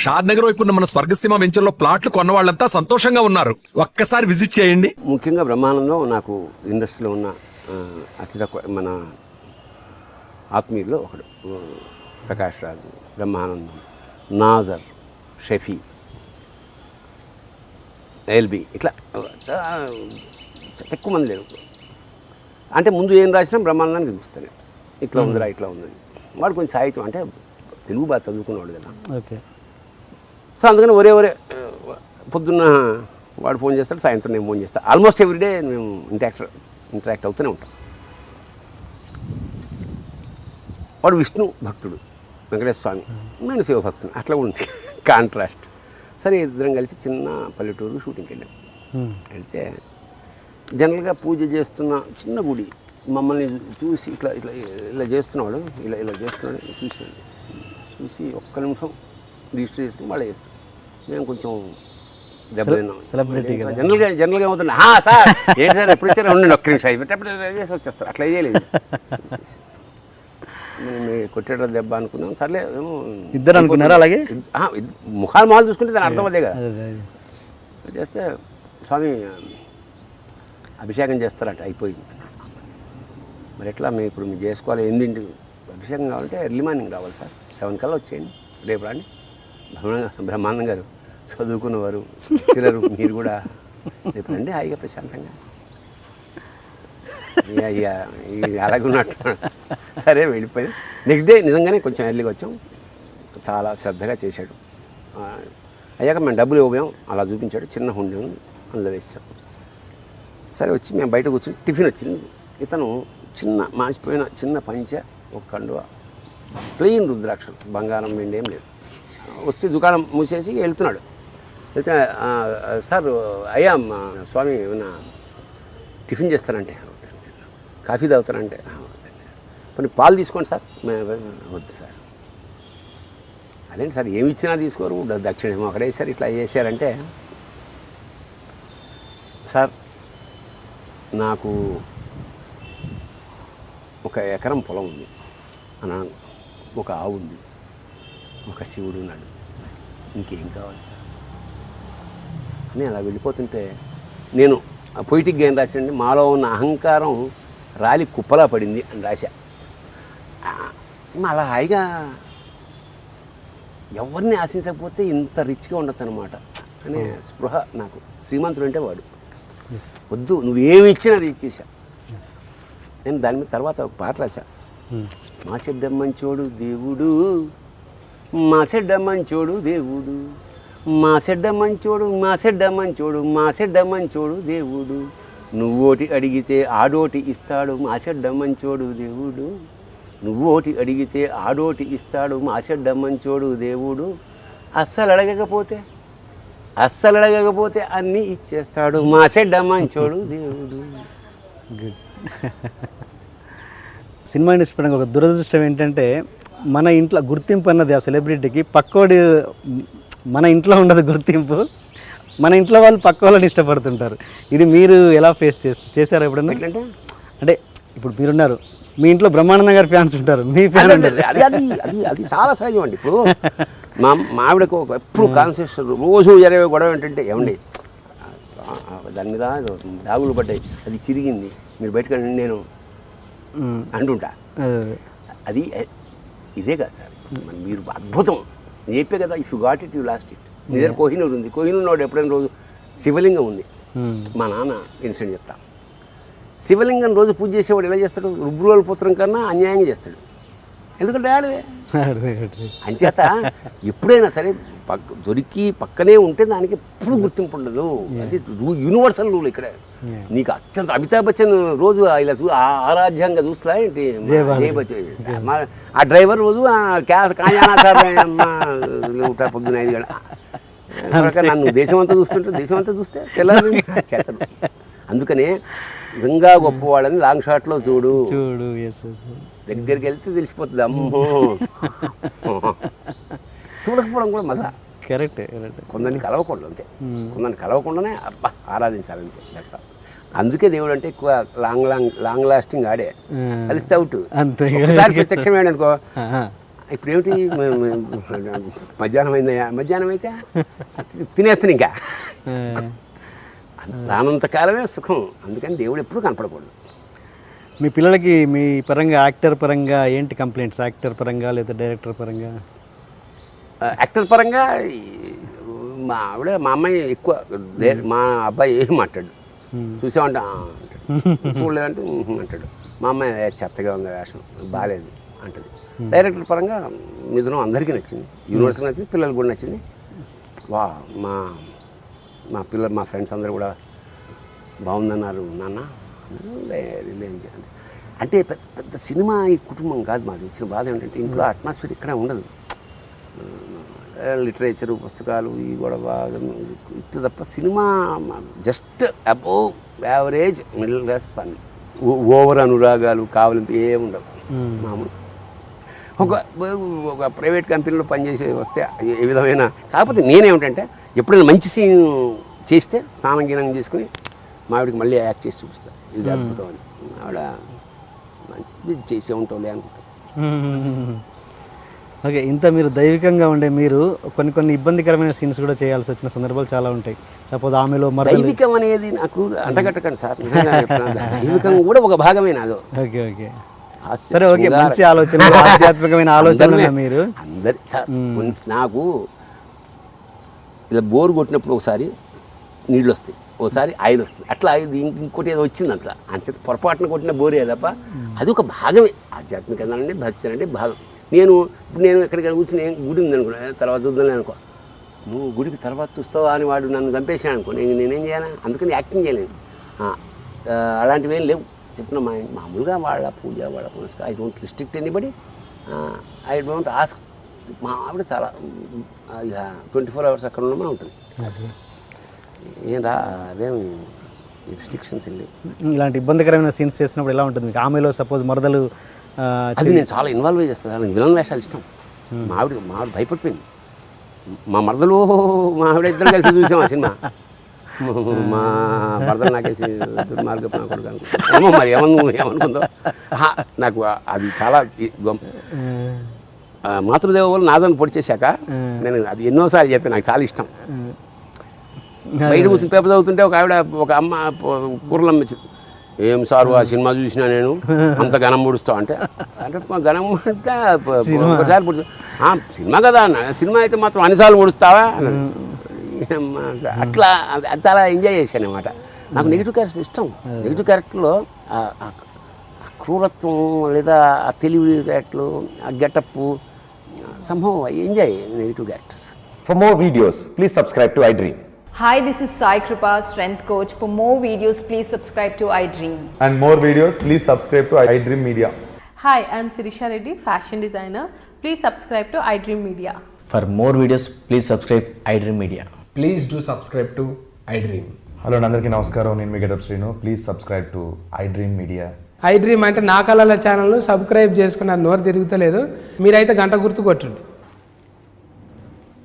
షాద్ నగర్ వైపు ఉన్న మన స్వర్గసీమ వెంచర్లో ప్లాట్లు కొన్న వాళ్ళంతా సంతోషంగా ఉన్నారు. ఒక్కసారి విజిట్ చేయండి. ముఖ్యంగా బ్రహ్మానందం నాకు ఇండస్ట్రీలో ఉన్న అతి తక్కువ మన ఆత్మీయుల్లో ఒకడు. ప్రకాష్ రాజు, బ్రహ్మానందం, నాజర్, షఫీ, ఎల్బి, ఇట్లా ఎక్కువ మంది లేరు. అంటే ముందు ఏం రాసినా బ్రహ్మానందానికి చూస్తాను, ఇట్లా ఉందిరా ఇట్లా ఉందని. వాడు కొంచెం సాహిత్యం అంటే తెలుగు బాగా చదువుకునేవాడు కదా. ఓకే. సో అందుకని ఒరే పొద్దున్న వాడు ఫోన్ చేస్తాడు, సాయంత్రం నేను ఫోన్ చేస్తాను. ఆల్మోస్ట్ ఎవ్రీడే మేము ఇంటరాక్ట్ అవుతూనే ఉంటాం. వాడు విష్ణు భక్తుడు, వెంకటేశ్వర స్వామి, నేను శివభక్తుడు, అట్లా ఉంది కాంట్రాస్ట్. సరే ఇద్దరం కలిసి చిన్న పల్లెటూరు షూటింగ్కి వెళ్ళాం. వెళ్తే జనరల్గా పూజ చేస్తున్న చిన్న గుడి మమ్మల్ని చూసి ఇట్లా ఇట్లా ఇలా చేస్తున్నాడు, ఇలా చేస్తున్నాడు చూసి ఒక్క నిమిషం రిజిస్టర్ చేసుకుని మళ్ళీ చేస్తాం. మేము కొంచెం దెబ్బతిన్నాం. జనరల్గా ఏమవుతుంది, సార్ ఏంటి సార్ ఎప్పుడు ఇచ్చారో ఉండండి ఒక్క నిమిషం అయిపోయి చేసి వచ్చేస్తారు. అట్లా చేయలేదు. మేము కొట్టేట దెబ్బ అనుకున్నాం. సర్లే ఏమో ఇద్దరు అనుకున్నారు. అలాగే మొహాలు చూసుకుంటే దాని అర్థం అదే కదా. చేస్తే స్వామి అభిషేకం చేస్తారట, అయిపోయింది. మరి ఎట్లా మేము ఇప్పుడు మీరు చేసుకోవాలి, 8 అభిషేకం కావాలంటే ఎర్లీ మార్నింగ్ రావాలి సార్, 7 కల్లా వచ్చేయండి, రేపు రాండి. బ్రహ్మానందం గారు చదువుకున్నవారు, చిరరు, మీరు కూడా రేపు రండి హాయిగా ప్రశాంతంగా. అలాగే ఉన్నట్టు సరే వెళ్ళిపోయింది. నెక్స్ట్ డే నిజంగానే కొంచెం ఎర్లీగా వచ్చాం. చాలా శ్రద్ధగా చేశాడు. అయ్యాక మేము డబ్బులు ఇవ్వబోయాం, అలా చూపించాడు. చిన్న హుండీ ఉంది, అందులో వేసాం. సరే వచ్చి మేము బయట కూర్చొని టిఫిన్ వచ్చింది. ఇతను చిన్న మాసిపోయిన చిన్న పంచ, ఒక కండువ, ప్లెయిన్ రుద్రాక్షలు, బంగారం వెండి ఏం లేదు. వస్తే దుకాణం మూసేసి వెళ్తున్నాడు. వెళ్తే సార్ అయ్యా స్వామి ఏమన్నా టిఫిన్ చేస్తానంటే, కాఫీ తాగుతానంటే, కొన్ని పాలు తీసుకోండి సార్. వద్దు సార్. అదేంటి సార్ ఏమి ఇచ్చినా తీసుకోరు, దక్షిణ ఏమో అక్కడ వేసారు, ఇట్లా చేశారంటే, సార్ నాకు 1 ఎకరం పొలం ఉంది అన్నాను, ఒక ఆవు ఉంది, ఒక శివుడు ఉన్నాడు, ఇంకేం కావాలి సార్ అని అలా వెళ్ళిపోతుంటే నేను పొయిటిక్గా ఏం రాశానండి, మాలో ఉన్న అహంకారం రాలి కుప్పలా పడింది అని రాశా. అలా హాయిగా ఎవరిని ఆశించకపోతే ఇంత రిచ్గా ఉండొచ్చు అనమాట అనే స్పృహ నాకు. శ్రీమంతుడు అంటే వాడు, వద్దు నువ్వేమి ఇచ్చినా అది ఇచ్చేసా. నేను దాని మీద తర్వాత ఒక పాట రాశా. మా చెడ్డ మంచోడు దేవుడు, మా చెడ్డ మంచోడు దేవుడు, మా చెడ్డ మంచోడు, మా చెడ్డ మంచోడు, మా చెడ్డ మంచోడు దేవుడు, నువ్వోటి అడిగితే ఆడోటి ఇస్తాడు, మా చెడ్డ మంచోడు దేవుడు, నువ్వోటి అడిగితే ఆడోటి ఇస్తాడు, మా చెడ్డ మంచోడు దేవుడు, అస్సలు అడగకపోతే అన్నీ ఇచ్చేస్తాడు, మా చెడ్డ మంచోడు దేవుడు. సినిమా ఇండస్ట్రీ పరంగా ఒక దురదృష్టం ఏంటంటే, మన ఇంట్లో గుర్తింపు అన్నది ఆ సెలబ్రిటీకి పక్కోడి, మన ఇంట్లో ఉండదు గుర్తింపు, మన ఇంట్లో వాళ్ళు పక్క వాళ్ళని ఇష్టపడుతుంటారు. ఇది మీరు ఎలా ఫేస్ చేశారు ఎప్పుడన్నా? అంటే ఇప్పుడు మీరున్నారు, మీ ఇంట్లో బ్రహ్మానందం గారి ఫ్యాన్స్ ఉంటారు, మీ ఫ్యాన్ అది చాలా సహజం అండి. ఇప్పుడు మా ఆవిడకు ఎప్పుడు కాన్షియస్ రోజు జరిగే గొడవ ఏంటంటే, ఏమండి దాని మీద డాగులు పడ్డాయి, అది చిరిగింది, మీరు బయటకు నేను అంటుంటా. అది ఇదే కదా సార్, మీరు అద్భుతం చెప్పే కదా, if you got it you lost it. నీ దగ్గర కోహినూరు ఉంది, కోహినూరు నాడు ఎప్పుడైనా రోజు శివలింగం ఉంది. మా నాన్న ఇన్సిడెంట్ చెప్తా. శివలింగం రోజు పూజ చేసేవాడు ఎలా చేస్తాడు, రుబ్రోల పుత్రం కన్నా అన్యాయంగా చేస్తాడు. ఎందుకంటే ఆడదే. అంచేత ఎప్పుడైనా సరే దొరికి పక్కనే ఉంటే దానికి ఎప్పుడు గుర్తింపు ఉండదు. అది యూనివర్సల్ రూల్ ఇక్కడ. నీకు అత్యంత అమితాబ్ బచ్చన్ రోజు ఇలా ఆరాధ్యంగా చూస్తా ఏంటి, జయ బచ్చన్ ఆ డ్రైవర్ రోజు పొద్దున 5 గంటల నన్ను దేశమంతా చూస్తే తెల్లారి చేతడు. అందుకనే నిజంగా గొప్పవాళ్ళని లాంగ్ షాట్లో చూడు, దగ్గరికి వెళ్తే తెలిసిపోతుంది. అమ్మో చూడకపోవడం కూడా మజా. కరెక్ట్. కొందరిని కలవకూడదు అంతే, కొందరిని కలవకుండానే అబ్బా ఆరాధించాలంతే. That's all. అందుకే దేవుడు అంటే ఎక్కువ లాంగ్ లాస్టింగ్ ఆడే. కలిస్తే అవుట్. ఒకసారి ప్రత్యక్షమేడు అనుకో, ఇప్పుడేమిటి మధ్యాహ్నం అయిందయ్యా, మధ్యాహ్నం అయితే తినేస్తాను ఇంకా. రానంత కాలమే సుఖం, అందుకని దేవుడు ఎప్పుడు కనపడకూడదు. మీ పిల్లలకి మీ పరంగా యాక్టర్ పరంగా ఏంటి కంప్లైంట్స్? యాక్టర్ పరంగా లేదా డైరెక్టర్ పరంగా? యాక్టర్ పరంగా మా ఆవిడ మా అమ్మాయి ఎక్కువ, మా అబ్బాయి ఏం మాట్లాడు, చూసామంటే అంటాడు, చూడలేదంటే అంటాడు. మా అమ్మాయి చెత్తగా ఉంది వేషం, బాగాలేదు అంటది. డైరెక్టర్ పరంగా మిథునం అందరికీ నచ్చింది, యూనివర్సిటీ నచ్చింది, పిల్లలకు కూడా నచ్చింది. వా మా మా పిల్లలు మా ఫ్రెండ్స్ అందరూ కూడా బాగుందన్నారు నాన్న. అంటే పెద్ద సినిమా ఈ కుటుంబం కాదు మాది. వచ్చిన బాధ ఏంటంటే ఇంట్లో అట్మాస్ఫియర్ ఇక్కడ ఉండదు. లిటరేచరు, పుస్తకాలు, ఈ గొడవ ఇటు తప్ప cinema just above average middle class పని. ఓవర్ అనురాగాలు కావాలంటే ఏముండవు. మామూలు ఒక ప్రైవేట్ కంపెనీలో పనిచేసే వస్తే ఏ విధమైన, కాకపోతే నేనేమిటంటే ఎప్పుడైనా మంచి సీన్ చేస్తే స్నానం గీనం చేసుకుని మా ఆవిడకి మళ్ళీ యాక్ట్ చేసి చూపిస్తాను, ఇది అద్భుతం అని. ఆవిడ మంచి చేసే ఉంటావులే అనుకుంటా. ఓకే, ఇంత మీరు దైవికంగా ఉండే మీరు కొన్ని ఇబ్బందికరమైన సీన్స్ కూడా చేయాల్సి వచ్చిన సందర్భాలు చాలా ఉంటాయి. సపోజ్ ఆమెలో దైవికం అనేది నాకు అంటగట్టకండి సార్, నిజంగా చెప్తున్నాను. దైవికం కూడా ఒక భాగమే నాదో. ఓకే ఓకే సరే, ఓకే, మంచి ఆలోచన, ఆధ్యాత్మికమైన ఆలోచన మీరు అందరి సార్. నాకు ఇలా బోరు కొట్టినప్పుడు ఒకసారి నీళ్ళు వస్తాయి, ఒకసారి ఆయిల్ వస్తుంది, అట్లా ఇంకోటి ఏదో వచ్చింది అట్లా. అంతే పొరపాటున కొట్టిన బోరే తప్ప అది ఒక భాగమే. ఆధ్యాత్మికత అంటే భక్తి అంటే భాగం. ఇప్పుడు నేను ఎక్కడికి కూర్చుని గుడి ఉంది అనుకో, తర్వాత చూద్దాం అనుకో, నువ్వు గుడికి తర్వాత చూస్తావా అని వాడు నన్ను చంపేసాను అనుకో, నేనేం చేయాలి? అందుకని యాక్టింగ్ చేయలేను. అలాంటివి ఏం లేవు. చెప్పిన మామూలుగా వాళ్ళ పూజ, వాళ్ళ పునస్కారం, I don't restrict anybody, I don't ask. మా ఆవిడ చాలా 24 hours అక్కడ ఉండమని ఉంటుంది. ఏం అదేమి రిస్ట్రిక్షన్స్ వెళ్ళి. ఇలాంటి ఇబ్బందికరమైన సీన్స్ చేసినప్పుడు ఎలా ఉంటుంది? ఆమెలో సపోజ్ మరదలు అది నేను చాలా ఇన్వాల్వ్ చేస్తాను. నాకు విలన్ వేషాలు ఇష్టం. మా ఆవిడ భయపడిపోయింది. మా మరదలు మా ఆవిడ ఇద్దరు కలిసి చూసాం ఆ సినిమా. మా మరదలు నాకేసి దుర్మార్గపు నా కొడుకు అనుకుంటా, ఏమో మరి ఏమనుకుందో నాకు. అది చాలా మాతృదేవ వల్ల నాదని పొడి చేశాక నేను అది ఎన్నోసార్లు చెప్పాను, నాకు చాలా ఇష్టం. బయట కూర్చొని పేపర్ చదువుతుంటే ఒక ఆవిడ, ఒక అమ్మ కూరలమ్మ ఇచ్చింది. ఏం సారు ఆ సినిమా చూసినా నేను అంత ఘనం పొడుస్తావు అంటే ఘనం అంటే ఒకసారి పొడుస్తా, సినిమా కదా అన్న, సినిమా అయితే మాత్రం అన్నిసార్లు పొడుస్తావా అన్నది. అట్లా అది చాలా ఎంజాయ్ చేశాను అన్నమాట. నాకు నెగిటివ్ క్యారెక్టర్ ఇష్టం. నెగిటివ్ క్యారెక్టర్లో ఆ క్రూరత్వం లేదా ఆ తెలివి క్యారెక్టర్లు, ఆ గెటప్, సంభవం enjoy negative characters. For more videos, please subscribe to iDream. Hi, this is Sai Kripa, Strength Coach. For more videos, please subscribe to iDream. And more videos, please subscribe to iDream Media. Hi, I'm Sirisha Reddy, fashion designer. Please subscribe to iDream Media. For more videos, please subscribe iDream Media. Please do subscribe to iDream. Hello అందరికీ నమస్కారం, నేను మీ getup Srinu. Please subscribe to iDream Media. iDream అంటే నా కళల ఛానల్ను subscribe చేసుకున్న నోరు తిరుగుతలేదు, మీరైతే గంట గుర్తు కొట్టండి.